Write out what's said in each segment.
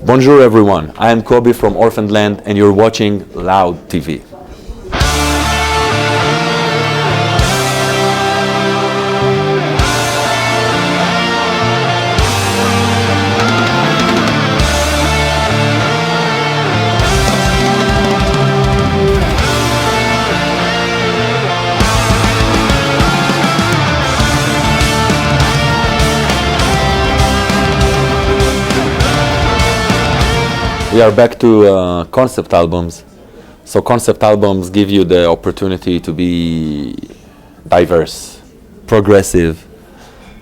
Bonjour everyone, I am Kobi from Orphaned land and you're watching Loud TV. We are back to concept albums. So concept albums give you the opportunity to be diverse, progressive,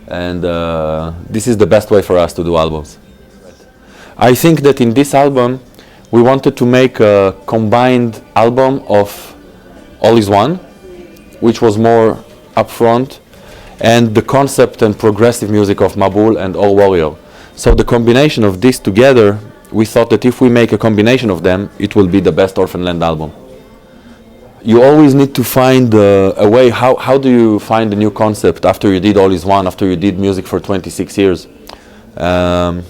and this is the best way for us to do albums. I think that in this album we wanted to make a combined album of All Is One, which was more upfront, and the concept and progressive music of Mabul and All Warrior. So the combination of these together, we thought that if we make a combination of them, it will be the best Orphaned Land album. You always need to find a way. How do you find a new concept after you did All Is One, after you did music for 26 years? I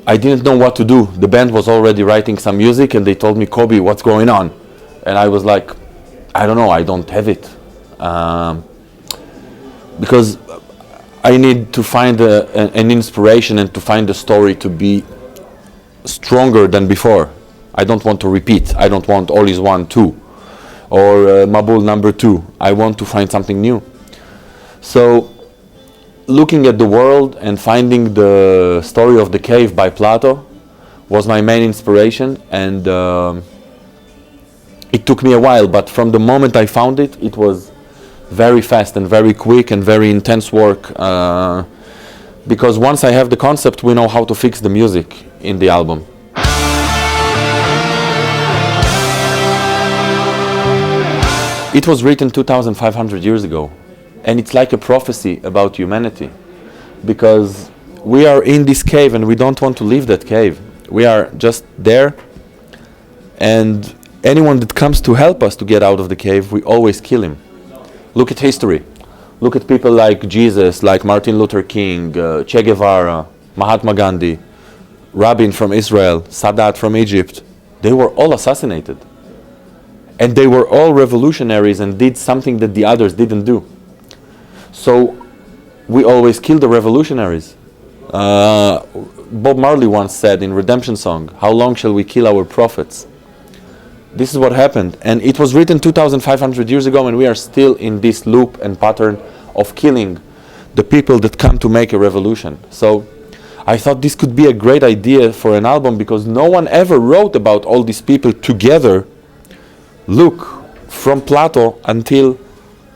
didn't know what to do. The band was already writing some music and they told me, Kobi, what's going on? And I was like, I don't know, I don't have it. Because I need to find an inspiration and to find a story to be stronger than before. I don't want to repeat. I don't want All Is One 2 or Mabul number 2. I want to find something new. So looking at the world and finding the story of the cave by Plato was my main inspiration, and it took me a while, but from the moment I found it, it was very fast and very quick and very intense work, because once I have the concept, we know how to fix the music in the album. It was written 2,500 years ago, and it's like a prophecy about humanity, because we are in this cave and we don't want to leave that cave. We are just there, and anyone that comes to help us to get out of the cave, we always kill him. Look at history. Look at people like Jesus, like Martin Luther King, Che Guevara, Mahatma Gandhi, Rabin from Israel, Sadat from Egypt. They were all assassinated. And they were all revolutionaries and did something that the others didn't do. So we always kill the revolutionaries. Bob Marley once said in Redemption Song, "How long shall we kill our prophets?" This is what happened, and it was written 2,500 years ago, and we are still in this loop and pattern of killing the people that come to make a revolution. So I thought this could be a great idea for an album, because no one ever wrote about all these people together. Look, from Plato until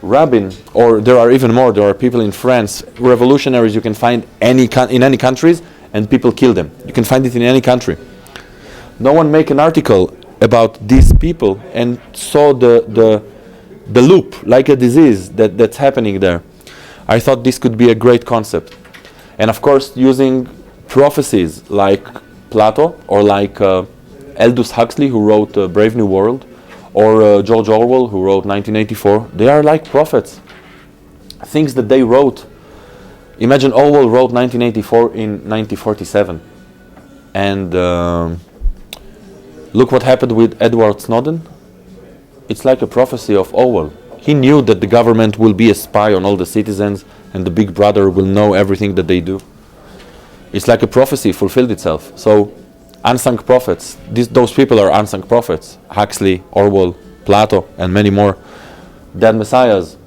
Rabin, or there are even more. There are people in France, revolutionaries you can find in any countries, and people kill them. You can find it in any country. No one make an article about these people and saw the loop, like a disease that's happening there. I thought this could be a great concept. And of course, using prophecies like Plato, or like Aldous Huxley, who wrote Brave New World, or George Orwell, who wrote 1984, they are like prophets. Things that they wrote. Imagine Orwell wrote 1984 in 1947. And look what happened with Edward Snowden. It's like a prophecy of Orwell. He knew that the government will be a spy on all the citizens and the big brother will know everything that they do. It's like a prophecy fulfilled itself. So unsung prophets, those people are unsung prophets. Huxley, Orwell, Plato, and many more. Dead messiahs,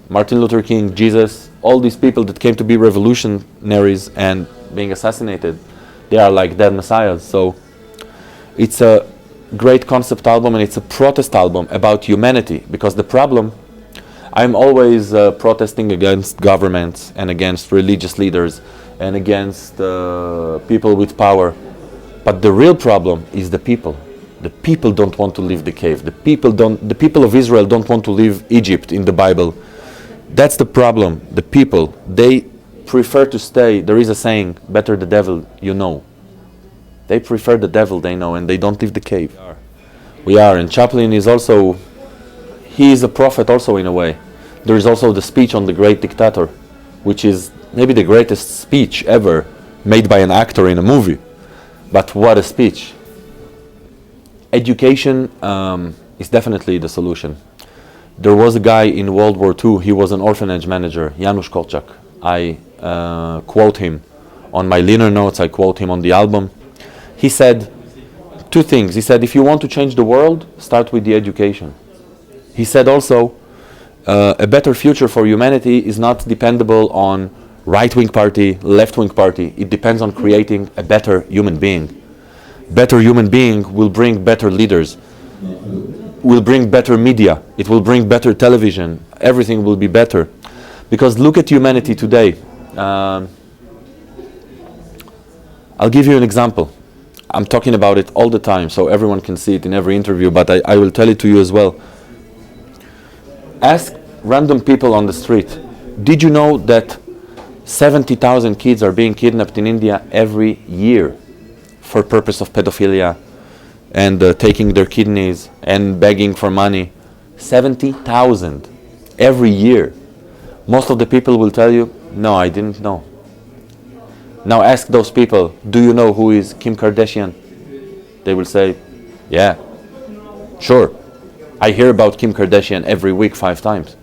Martin Luther King, Jesus, all these people that came to be revolutionaries and being assassinated, they are like dead messiahs. So it's a great concept album, and it's a protest album about humanity, because the problem, I'm always protesting against governments and against religious leaders and against people with power, but the real problem is the people. The people don't want to leave the cave. The people of Israel don't want to leave Egypt in the Bible. That's the problem. The people, they prefer to stay. There is a saying, better the devil you know. They prefer the devil they know, and they don't leave the cave. We are, and Chaplin is also, he is a prophet also in a way. There is also the speech on the great dictator, which is maybe the greatest speech ever made by an actor in a movie. But what a speech. Education is definitely the solution. There was a guy in World War II, he was an orphanage manager, Janusz Korczak. I quote him on my liner notes, I quote him on the album. He said two things. He said, if you want to change the world, start with the education. He said also, a better future for humanity is not dependable on right-wing party, left-wing party. It depends on creating a better human being. Better human being will bring better leaders, will bring better media, it will bring better television, everything will be better. Because look at humanity today. I'll give you an example. I'm talking about it all the time, so everyone can see it in every interview, but I will tell it to you as well. Ask random people on the street, did you know that 70,000 kids are being kidnapped in India every year for purpose of pedophilia and taking their kidneys and begging for money? 70,000 every year. Most of the people will tell you, no, I didn't know. Now ask those people, do you know who is Kim Kardashian? They will say, yeah, sure. I hear about Kim Kardashian every week 5 times.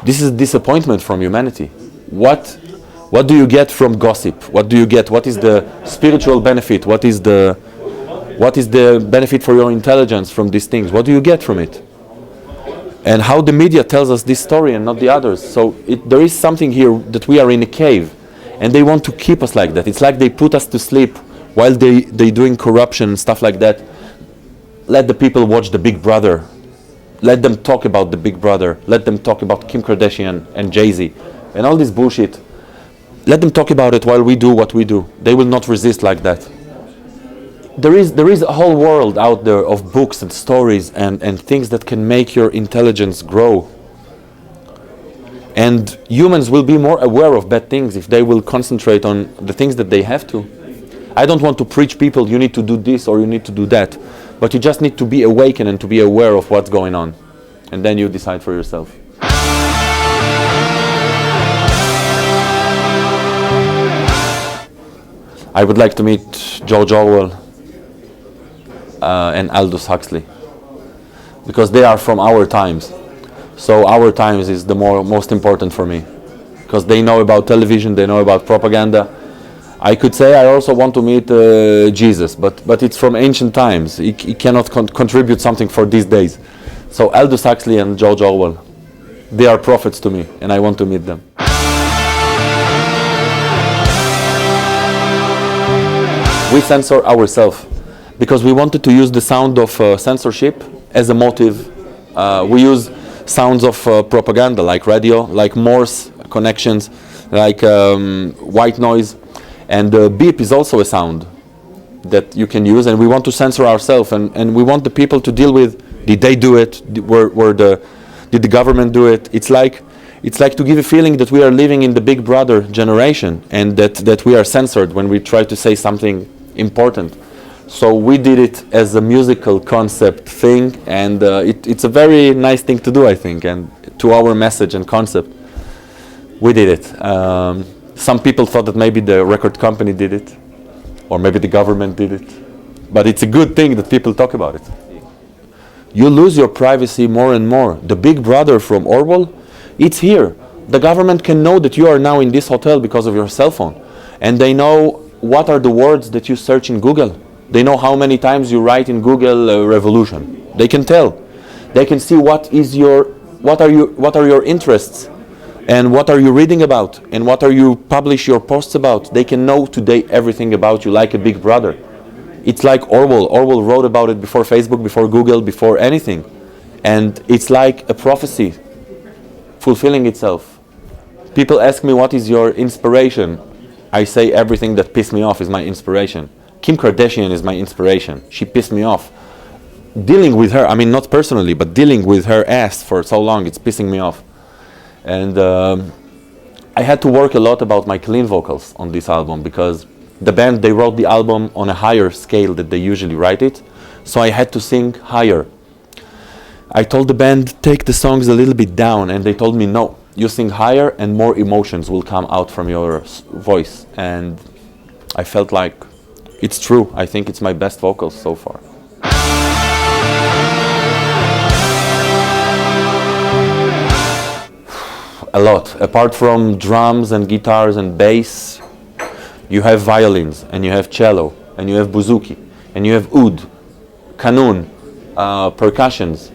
This is disappointment from humanity. What do you get from gossip? What do you get? What is the spiritual benefit? What is the benefit for your intelligence from these things? What do you get from it? And how the media tells us this story and not the others. So there is something here that we are in a cave, and they want to keep us like that. It's like they put us to sleep while they doing corruption and stuff like that. Let the people watch the Big Brother. Let them talk about the Big Brother. Let them talk about Kim Kardashian and Jay-Z and all this bullshit. Let them talk about it while we do what we do. They will not resist like that. There is a whole world out there of books and stories and things that can make your intelligence grow. And humans will be more aware of bad things if they will concentrate on the things that they have to. I don't want to preach people, you need to do this or you need to do that. But you just need to be awakened and to be aware of what's going on. And then you decide for yourself. I would like to meet George Orwell and Aldous Huxley, because they are from our times. So our times is the most important for me, because they know about television, they know about propaganda. I could say I also want to meet Jesus, but it's from ancient times. He cannot contribute something for these days. So Aldous Huxley and George Orwell, they are prophets to me, and I want to meet them. We censor ourselves because we wanted to use the sound of censorship as a motive. We use sounds of propaganda, like radio, like Morse connections, like white noise. And beep is also a sound that you can use, and we want to censor ourselves, and we want the people to deal with, did they do it? Did the government do it? It's like to give a feeling that we are living in the Big Brother generation, and that we are censored when we try to say something important. So we did it as a musical concept thing, and it's a very nice thing to do, I think, and to our message and concept. We did it. Some people thought that maybe the record company did it, or maybe the government did it. But it's a good thing that people talk about it. You lose your privacy more and more. The Big Brother from Orwell, it's here. The government can know that you are now in this hotel because of your cell phone. And they know what are the words that you search in Google. They know how many times you write in Google revolution. They can tell. They can see what are your interests. And what are you reading about? And what are you publish your posts about? They can know today everything about you, like a Big Brother. It's like Orwell. Orwell wrote about it before Facebook, before Google, before anything. And it's like a prophecy fulfilling itself. People ask me, what is your inspiration? I say everything that pissed me off is my inspiration. Kim Kardashian is my inspiration. She pissed me off. Dealing with her, I mean not personally, but dealing with her ass for so long, it's pissing me off. And I had to work a lot about my clean vocals on this album, because the band, they wrote the album on a higher scale that they usually write it, so I had to sing higher. I told the band, take the songs a little bit down, and they told me, no, you sing higher and more emotions will come out from your voice. And I felt like it's true. I think it's my best vocals so far. A lot. Apart from drums and guitars and bass, you have violins, and you have cello, and you have bouzouki, and you have oud, kanun, percussions,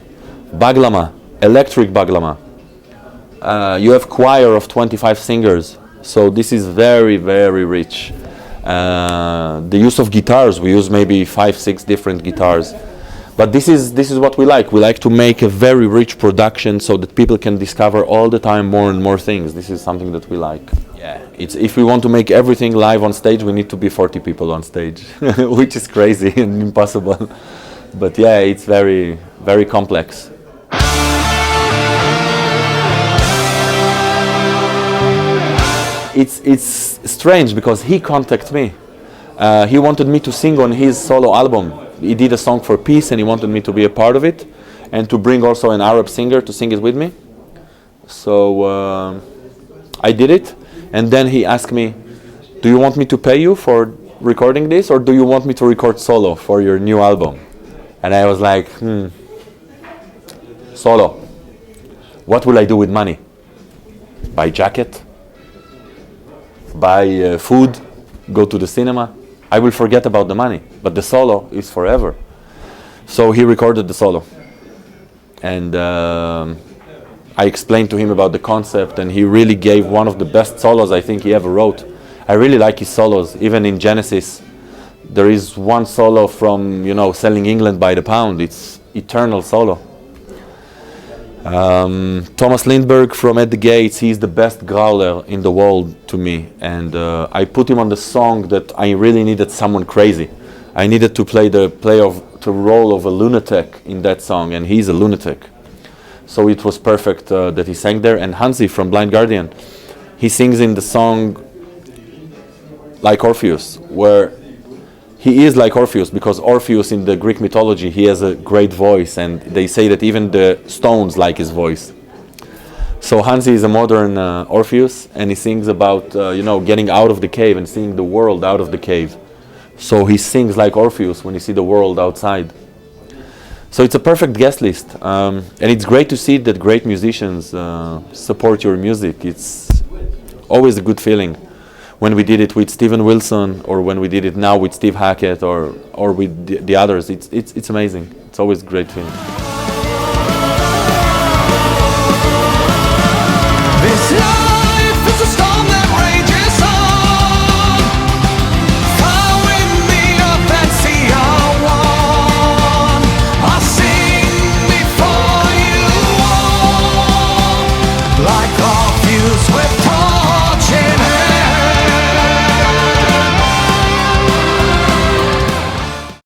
baglama, electric baglama. You have choir of 25 singers, so this is very, very rich. The use of guitars, we use maybe 5-6 different guitars. But this is what we like. We like to make a very rich production so that people can discover all the time more and more things. This is something that we like. Yeah, if we want to make everything live on stage, we need to be 40 people on stage, which is crazy and impossible. But yeah, it's very, very complex. It's strange because he contacted me. He wanted me to sing on his solo album. He did a song for peace and he wanted me to be a part of it and to bring also an Arab singer to sing it with me. So I did it, and then he asked me, do you want me to pay you for recording this, or do you want me to record solo for your new album? And I was like, solo. What will I do with money? Buy jacket? Buy food? Go to the cinema? I will forget about the money, but the solo is forever. So he recorded the solo, and I explained to him about the concept, and he really gave one of the best solos I think he ever wrote. I really like his solos. Even in Genesis, there is one solo from, Selling England by the Pound. It's eternal solo. Thomas Lindbergh from At the Gates, he's the best growler in the world to me, and I put him on the song that I really needed someone crazy. I needed to play the role of a lunatic in that song, and he's a lunatic. So it was perfect that he sang there. And Hansi from Blind Guardian, he sings in the song like Orpheus, where he is like Orpheus, because Orpheus in the Greek mythology, he has a great voice, and they say that even the stones like his voice. So Hansi is a modern Orpheus, and he sings about getting out of the cave and seeing the world out of the cave. So he sings like Orpheus when you see the world outside. So it's a perfect guest list, and it's great to see that great musicians support your music. It's always a good feeling. When we did it with Steven Wilson, or when we did it now with Steve Hackett, or with the others, it's amazing. It's always a great feeling. This life is a storm that rages on. Fire with me up and see our one. I'll sing before you all, like Orpheus with